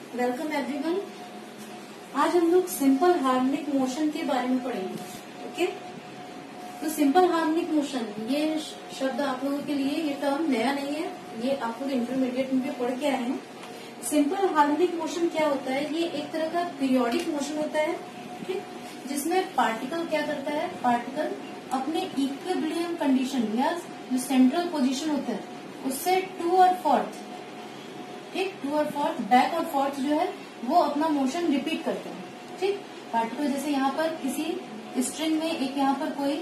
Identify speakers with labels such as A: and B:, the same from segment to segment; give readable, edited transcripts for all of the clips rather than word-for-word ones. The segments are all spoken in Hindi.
A: Welcome everyone. आज हम लोग सिंपल हार्मोनिक मोशन के बारे में पढ़ेंगे। ओके, तो सिंपल हार्मोनिक मोशन ये शब्द आप लोगों के लिए ये टर्म नया नहीं है, ये आप लोग इंटरमीडिएट में पढ़ के आए हैं। सिंपल हार्मोनिक मोशन क्या होता है? ये एक तरह का पीरियोडिक मोशन होता है, ठीक, जिसमें पार्टिकल क्या करता है, पार्टिकल अपने इक्विलिब्रियम कंडीशन या जो सेंट्रल पोजीशन होता है उससे टू और फोर्थ, ठीक, टू और फोर्थ, बैक और फोर्थ जो है वो अपना मोशन रिपीट करते हैं। ठीक, पार्टिकल जैसे यहाँ पर किसी स्ट्रिंग में एक यहाँ पर कोई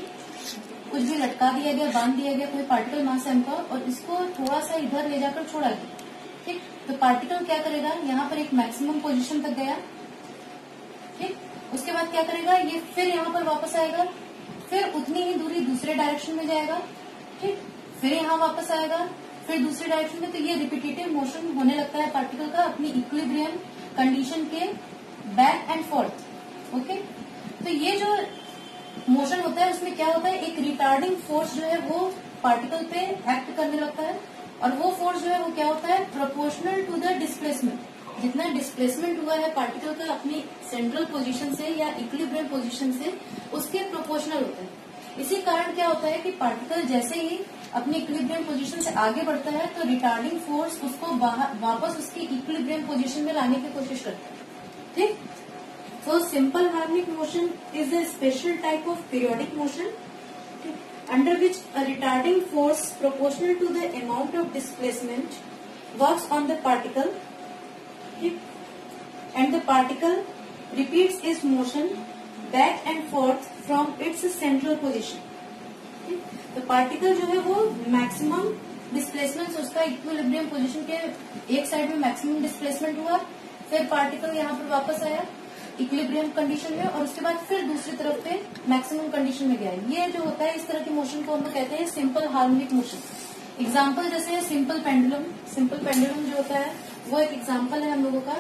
A: कुछ भी लटका दिया गया, बांध दिया गया कोई पार्टिकल मास एम पर, और इसको थोड़ा सा इधर ले जाकर छोड़ा गया। ठीक, तो पार्टिकल क्या करेगा, यहाँ पर एक मैक्सिमम पोजीशन तक गया, ठीक, उसके बाद क्या करेगा, ये फिर यहाँ पर वापस आएगा, फिर उतनी ही दूरी दूसरे डायरेक्शन में जाएगा, ठीक, फिर यहाँ वापस आएगा, फिर दूसरे डायरेक्शन में। तो ये रिपीटेटिव मोशन होने लगता है पार्टिकल का अपनी इक्विलिब्रियम कंडीशन के बैक एंड फोर्थ। ओके, तो ये जो मोशन होता है उसमें क्या होता है, एक रिटार्डिंग फोर्स जो है वो पार्टिकल पे एक्ट करने लगता है, और वो फोर्स जो है वो क्या होता है, प्रोपोर्शनल टू द डिस्प्लेसमेंट। जितना डिस्प्लेसमेंट हुआ है पार्टिकल का अपनी सेंट्रल पोजीशन से या इक्विलिब्रियम पोजीशन से, उसके प्रोपोर्शनल होता है। इसी कारण क्या होता है कि पार्टिकल जैसे ही अपनी इक्विलिब्रियम पोजीशन से आगे बढ़ता है तो रिटार्डिंग फोर्स उसको वापस उसकी इक्विलिब्रियम पोजीशन में लाने की कोशिश करता है। ठीक, तो simple harmonic motion is a special type of periodic motion under which a retarding force proportional to the amount of displacement works on the particle, and the particle repeats its motion back and forth from its central position. तो पार्टिकल जो है वो मैक्सिमम डिस्प्लेसमेंट, उसका इक्विलिब्रियम पोजीशन के एक साइड में मैक्सिमम डिस्प्लेसमेंट हुआ, फिर पार्टिकल यहाँ पर वापस आया इक्विलिब्रियम कंडीशन में, और उसके बाद फिर दूसरी तरफ पे मैक्सिमम कंडीशन में गया। ये जो होता है इस तरह के मोशन को हम लोग कहते हैं सिंपल हार्मोनिक मोशन। एग्जाम्पल जैसे सिंपल पेंडुलम, सिंपल पेंडुलम जो होता है वो एक एग्जाम्पल है हम लोगों का।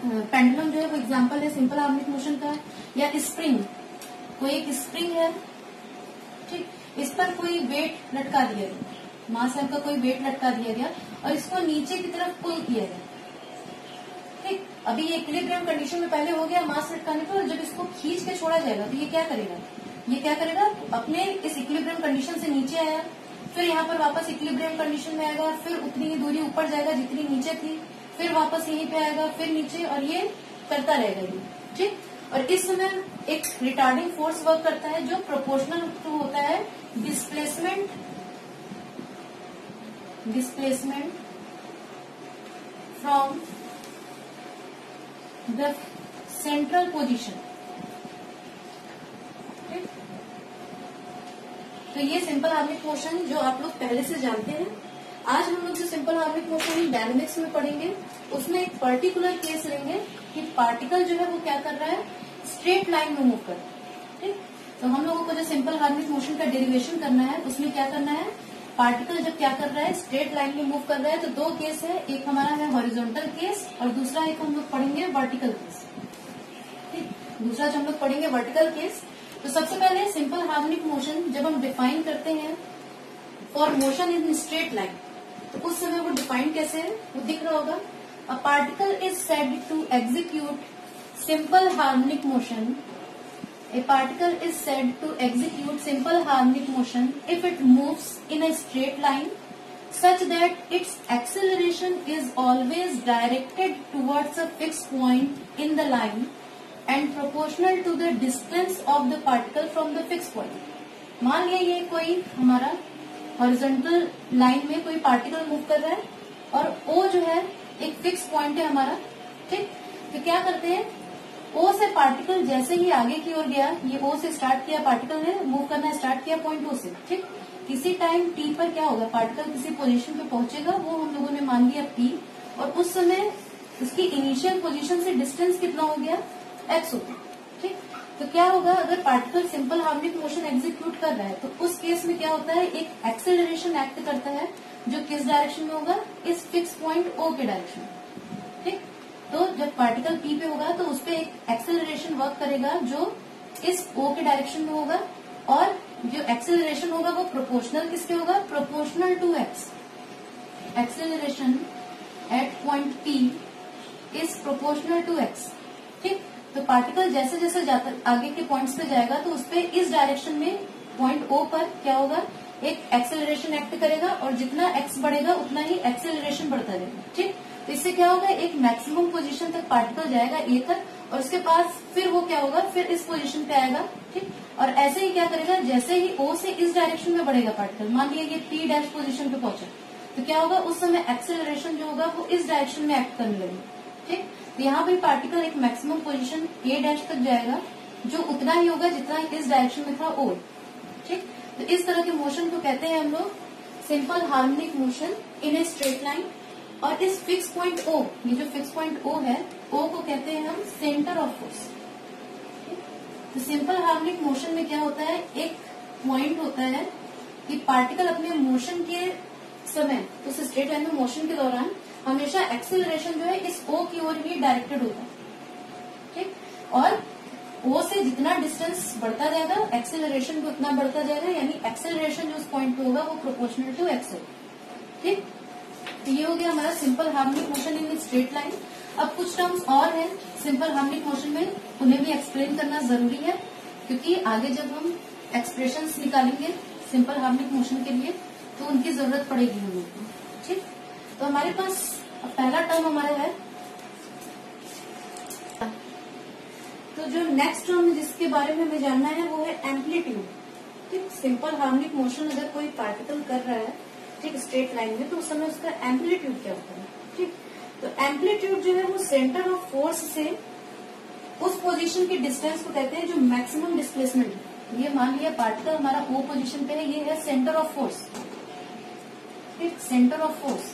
A: पेंडुलम जो है वो एग्जाम्पल है सिंपल हार्मोनिक मोशन का। या स्प्रिंग, कोई एक स्प्रिंग है, ठीक, इस पर कोई वेट लटका दिया गया, मास एम का कोई वेट लटका दिया गया और इसको नीचे की तरफ पुल किया गया। ठीक, अभी ये इक्विलिब्रियम कंडीशन में पहले हो गया मास लटकाने पर, और जब इसको खींच के छोड़ा जाएगा तो ये क्या करेगा, ये क्या करेगा, अपने इस इक्विलिब्रियम कंडीशन से नीचे आया, फिर यहाँ पर वापस इक्विलिब्रियम कंडीशन में आएगा, फिर उतनी ही दूरी ऊपर जाएगा जितनी नीचे थी, फिर वापस यहीं पे आएगा, फिर नीचे, और ये करता रहेगा ये। ठीक, और इस समय एक रिटार्डिंग फोर्स वर्क करता है जो प्रोपोर्शनल टू होता है displacement from the central position. ठीक, तो ये सिंपल हार्मोनिक मोशन जो आप लोग पहले से जानते हैं। आज हम लोग जो सिंपल हार्मोनिक मोशन डायनेमिक्स में पढ़ेंगे उसमें एक पर्टिकुलर केस लेंगे कि पार्टिकल जो है वो क्या कर रहा है, स्ट्रेट लाइन में मूव कर रहा है। ठीक, तो हम लोगों को जो सिंपल हार्मोनिक मोशन का डेरिवेशन करना है उसमें क्या करना है, पार्टिकल जब क्या कर रहा है, स्ट्रेट लाइन में मूव कर रहा है, तो दो केस है, एक हमारा है हॉरिजॉन्टल केस और दूसरा एक हम लोग पढ़ेंगे वर्टिकल केस। ठीक, दूसरा जो हम लोग पढ़ेंगे वर्टिकल केस। तो सबसे पहले सिंपल हार्मोनिक मोशन जब हम डिफाइन करते हैं for motion in straight line, तो उस समय वो डिफाइन कैसे है वो दिख रहा होगा। A particle is said to execute simple harmonic motion. A particle is said to execute simple harmonic motion if it moves in a straight line such that its acceleration is always directed towards a fixed point in the line and proportional to the distance of the particle from the fixed point. मान लिया ये कोई हमारा हॉरिजॉन्टल लाइन में कोई पार्टिकल मूव कर रहा है और O जो है एक फिक्स पॉइंट है हमारा। ठीक, तो क्या करते हैं, O से पार्टिकल जैसे ही आगे की ओर गया, ये O से स्टार्ट किया, पार्टिकल ने मूव करना स्टार्ट किया पॉइंट O से। ठीक, किसी टाइम t पर क्या होगा, पार्टिकल किसी पोजीशन पे पहुंचेगा, वो हम लोगों ने मान लिया p, और उस समय उसकी इनिशियल पोजीशन से डिस्टेंस कितना हो गया, x होगा। ठीक, तो क्या होगा, अगर particle simple harmonic motion execute कर रहा है तो उस केस में क्या होता है, एक एक्सेलरेशन एक्ट करता है जो किस डायरेक्शन में होगा, इस फिक्स पॉइंट O के डायरेक्शन में। ठीक, तो जब पार्टिकल P पे होगा तो उस पर एक एक्सेलरेशन वर्क करेगा जो इस O के डायरेक्शन में होगा, और जो एक्सेलरेशन होगा वो प्रोपोर्शनल किसके होगा, proportional to x। Acceleration at point P is proportional to x. ठीक, तो पार्टिकल जैसे जैसे जाता आगे के पॉइंट्स पे जाएगा तो उस पे इस डायरेक्शन में पॉइंट ओ पर क्या होगा, एक एक्सेलरेशन एक्ट करेगा और जितना एक्स बढ़ेगा उतना ही एक्सेलरेशन बढ़ता रहेगा। ठीक, तो इससे क्या होगा, एक मैक्सिमम पोजीशन तक पार्टिकल जाएगा ए तक और उसके पास फिर वो क्या होगा, फिर इस पोजीशन पे आएगा। ठीक, और ऐसे ही क्या करेगा, जैसे ही ओ से इस डायरेक्शन में बढ़ेगा पार्टिकल, मान लिया ये पी डैश पोजीशन पे पहुंचा, तो क्या होगा, उस समय एक्सेलरेशन जो होगा वो इस डायरेक्शन में एक्ट करने लगेगा। ठीक, तो यहाँ पे पार्टिकल एक मैक्सिमम पोजीशन ए डैश तक जाएगा जो उतना ही होगा जितना इस डायरेक्शन में था ओ। ठीक, तो इस तरह के मोशन को कहते हैं हम लोग simple harmonic motion in a straight line. और इस फिक्स पॉइंट ओ, ये जो फिक्स पॉइंट ओ है, ओ को कहते हैं हम सेंटर ऑफ फोर्स। तो सिंपल हार्मोनिक मोशन में क्या होता है, एक पॉइंट होता है कि पार्टिकल अपने मोशन के समय, उस स्ट्रेट लाइन में मोशन के दौरान हमेशा एक्सेलरेशन जो है इस ओ की ओर ही डायरेक्टेड होता है। ठीक, और ओ से जितना डिस्टेंस बढ़ता जाएगा एक्सेलरेशन भी उतना बढ़ता जाएगा, यानी एक्सेलरेशन जो उस पॉइंट पे होगा वो प्रोपोर्शनल टू एक्स होगा। ठीक, तो ये हो गया हमारा simple harmonic motion in straight line. अब कुछ टर्म्स और हैं सिंपल हार्मोनिक मोशन में, उन्हें भी एक्सप्लेन करना जरूरी है क्योंकि आगे जब हम एक्सप्रेशंस निकालेंगे सिंपल हार्मोनिक मोशन के लिए तो उनकी जरूरत पड़ेगी हम लोग को। ठीक, तो हमारे पास पहला टर्म हमारा है, तो जो नेक्स्ट टर्म जिसके बारे में हमें जानना है वो है एम्पलीट्यूड। ठीक, सिंपल हार्मोनिक मोशन अगर कोई पार्टिकल कर रहा है ठीक स्ट्रेट लाइन में तो उस समय उसका एम्पलीट्यूड क्या होता है। ठीक, तो एम्पलीट्यूड जो है वो सेंटर ऑफ फोर्स से उस पोजीशन की डिस्टेंस को कहते हैं जो मैक्सिमम डिस्प्लेसमेंट है। ये मान लिया पार्टिकल हमारा ओ पोजीशन पे है, ये है सेंटर ऑफ फोर्स। ठीक, सेंटर ऑफ फोर्स,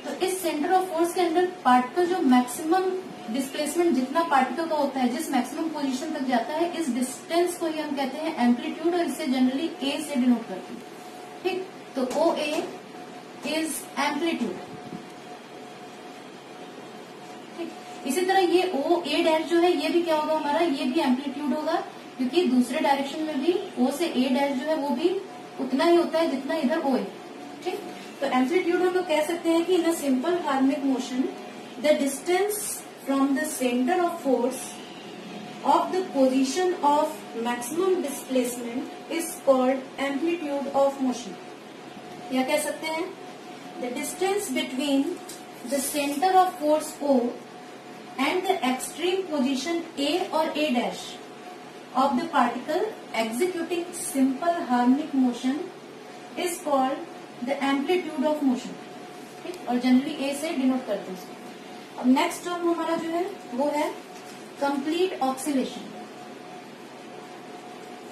A: तो इस सेंटर ऑफ फोर्स के अंदर पार्टिकल जो मैक्सिमम डिस्प्लेसमेंट जितना पार्टिकल का होता है, जिस मैक्सिमम पोजीशन तक जाता है, इस डिस्टेंस को ही हम कहते हैं एम्पलीट्यूड और इसे जनरली ए से डिनोट करते हैं। ठीक, तो ओ ए इज एम्पलीट्यूड। ठीक, इसी तरह ये ओ ए डैश जो है ये भी क्या होगा हमारा, ये भी एम्पलीट्यूड होगा क्योंकि दूसरे डायरेक्शन में भी ओ से ए डैश जो है वो भी उतना ही होता है जितना इधर ओ है। ठीक, तो एम्पलीट्यूड हम लोग कह सकते हैं कि in a simple harmonic motion the distance from the centre of force of the position of maximum displacement is called amplitude of motion। या कह सकते हैं the distance between the center of force O and the extreme position A or A dash of the particle executing simple harmonic motion is called the amplitude of motion। ठीक, और जनरली A से डिनोट करते हैं इसको। अब नेक्स्ट टर्म हमारा जो है वो है कंप्लीट ऑक्सीलेशन।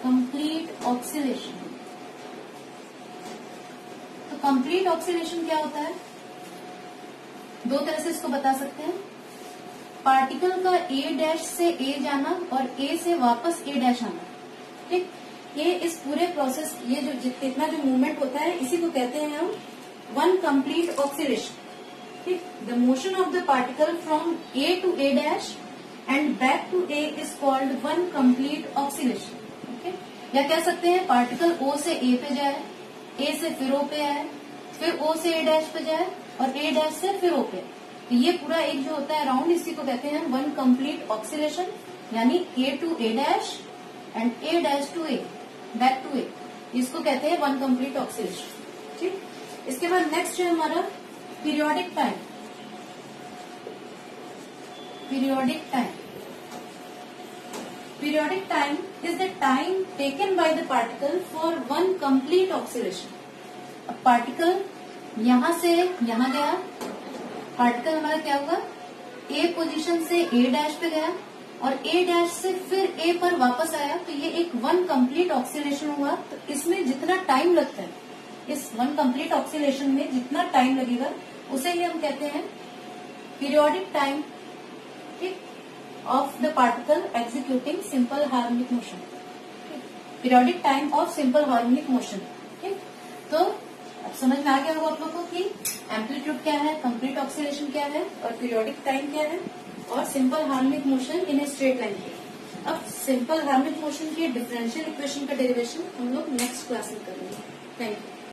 A: कंप्लीट ऑक्सीलेशन, तो कंप्लीट ऑक्सीलेशन क्या होता है, दो तरह से इसको बता सकते हैं। पार्टिकल का ए डैश से ए जाना और ए से वापस ए डैश आना। ठीक, ये इस पूरे प्रोसेस, ये जो जितना जो मूवमेंट होता है इसी को कहते हैं हम वन कंप्लीट ऑक्सीलेशन। ठीक, the motion of the particle from A to A dash and back to A is called one complete oscillation. Okay, या कह सकते हैं पार्टिकल ओ से ए पे जाए, ए से फिर ओ पे आए, फिर ओ से ए डैश पे जाए और ए डैश से फिर ओ पे। तो ये पूरा एक जो होता है राउंड, इसी को कहते हैं वन कंप्लीट ऑक्सीलेशन, यानी A to A dash and A dash to A, back to A, इसको कहते हैं वन कंप्लीट ऑक्सीलेशन। ठीक, इसके बाद नेक्स्ट है हमारा periodic time. Periodic time, periodic time is the time taken by the particle for one complete oscillation। अब पार्टिकल यहां से यहां गया, पार्टिकल हमारा क्या होगा, ए पोजीशन से ए डैश पे गया और ए डैश से फिर ए पर वापस आया, तो ये एक वन कंप्लीट ऑक्सीलेशन हुआ। तो इसमें जितना टाइम लगता है, इस वन कंप्लीट ऑक्सीलेशन में जितना टाइम लगेगा उसे ही हम कहते हैं पीरियोडिक टाइम। ठीक, of the particle executing simple harmonic motion। periodic time of simple harmonic motion। ठीक, तो अब समझ में आ गया होगा आप लोगों को कि एम्पलीट्यूड क्या है, कंप्लीट ऑक्सीलेशन क्या है और पीरियोडिक टाइम क्या है और simple harmonic motion in a straight line के। अब सिंपल हार्मोनिक मोशन के डिफरेंशियल इक्वेशन का डेरिवेशन हम लोग नेक्स्ट क्लास में करेंगे। Thank you.